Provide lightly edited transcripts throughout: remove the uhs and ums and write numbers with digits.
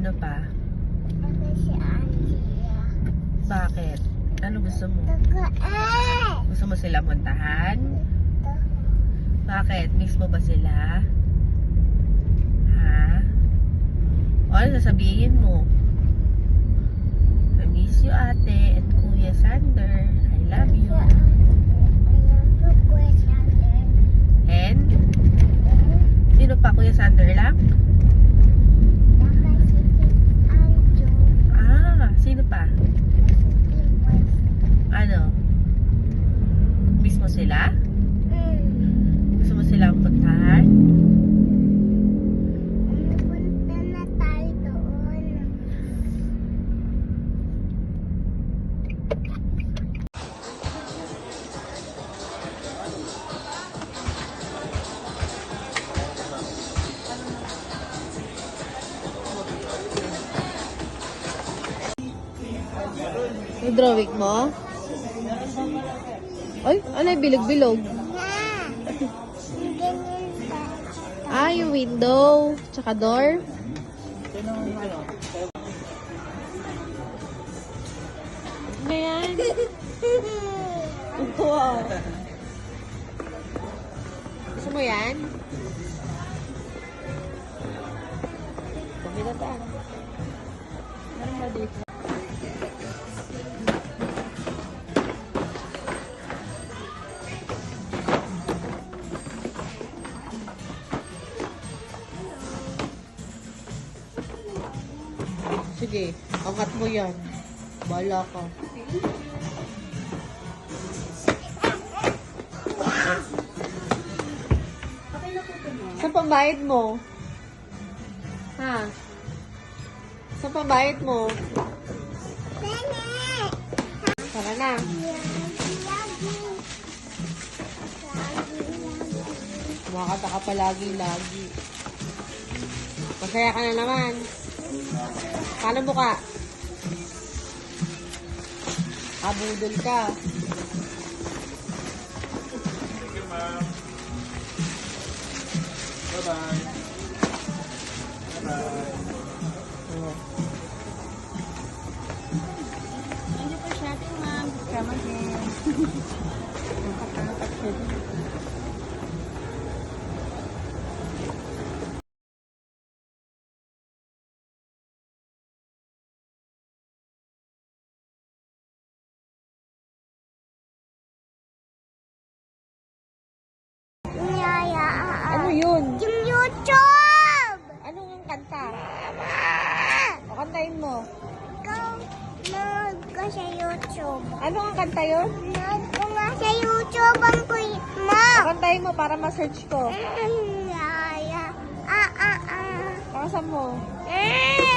Sino pa? Ako si Angela. Bakit? Ano gusto mo? Tagaan! Gusto mo sila puntahan? Bakit? Miss mo ba sila? Ha? O ano sasabihin mo? I miss you, ate, and Kuya Sander. I love you. And? Sino pa? Kuya Sander lang? Ah, sino pa? Ano? Miss mo sila? Gusto mo silang puntahan? Punta na tayo doon. Yung drawing mo? Ay, ano yung bilog-bilog? Ah, yung window, tsaka door. Ano yan? Wow. Gusto mo yan? Pagbilatan. Meron ba dito? Sige, angat mo yan. Bahala ka. Saan pambayad mo? Ha? Saan pambayad mo? Tara na. Kumakata ka palagi-lagi. Masaya ka na naman. Paano mo ka? Abudol ka. Thank you, ma'am. Bye-bye. Bye-bye. Thank you for shopping, ma'am. Come again. Ano yun? Yung YouTube! Ano ang kanta? O, kantahin mo. Ikaw, nanood ka sa YouTube. Ano ang kanta yun? Nanood ko nga sa YouTube ang kuya mo. O, kantahin mo para ma-search ko. Yaya. Pakasan mo.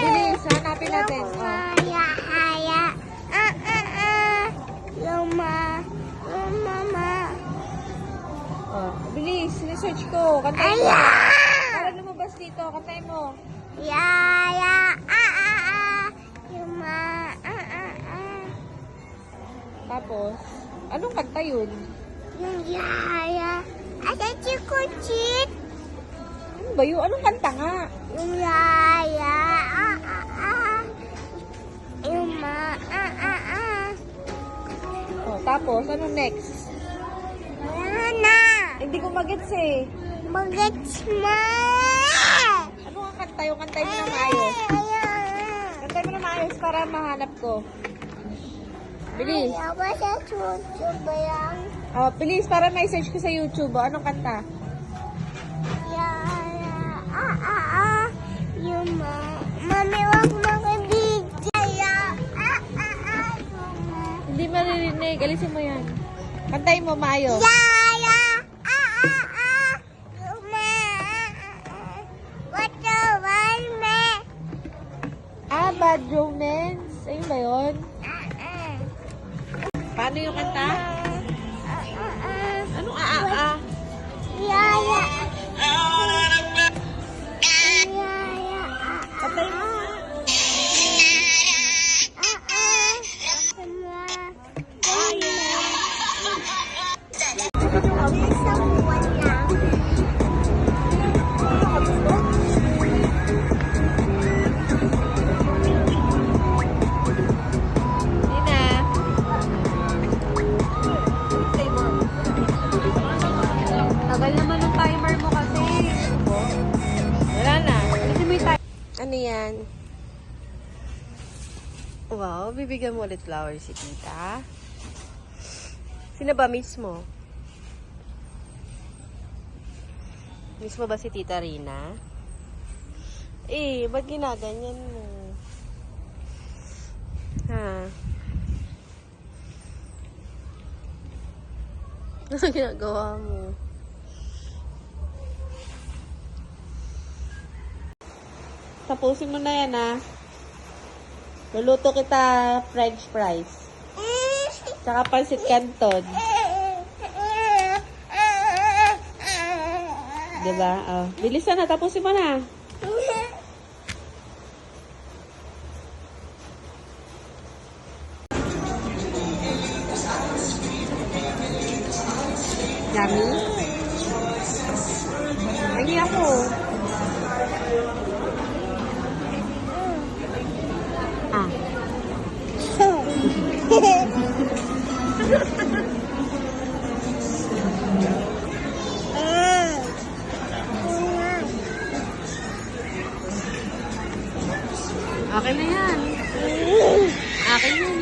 Bilis, hanapin natin. O. Haya, haya. Luma. Mama. O, bilis, sinesearch ko. Kantahin mo. Aya! Para lumabas dito, kantahin mo. Yaya. Luma. Tapos, anong kanta yun? Yung yaya. Asa chikuchit. Ano ba yun? Anong kanta nga? Yung yaya. Yung ma. O, tapos, anong next? Wala na. Hindi ko magets eh. Bagets mo. Ano ang kanta? Yung kantahin mo na maayos. Kantahin mo na maayos para mahanap ko. Bilis. Ayaw ba sa YouTube ba yan? Oh, bilis para may search ko sa YouTube. Oh, anong kanta? Yaya. Yung ma. Mami, wag makibigay. Hindi maririnig. Alisin mo yan. Kantahin mo maayos. Yaya. Yung ma. What the one me? Ah, Bad Romance. Ayun ba yun? Paano yung kanta? Anong Yaya. Kantahin mo. Ano yan? Wow, bibigyan mo ulit flower si tita. Sino ba mismo? Mismo ba si Tita Rina? Eh, ba't ginaganyan mo? Ha? Ano ginagawa mo? Tapusin mo na yan, ha? Luluto kita french fries. Tsaka pansit canton. Diba? Oh. Bilisan na, tapusin mo na. Yummy? Lagi ako. Ah. Akin na yan. Akin yan.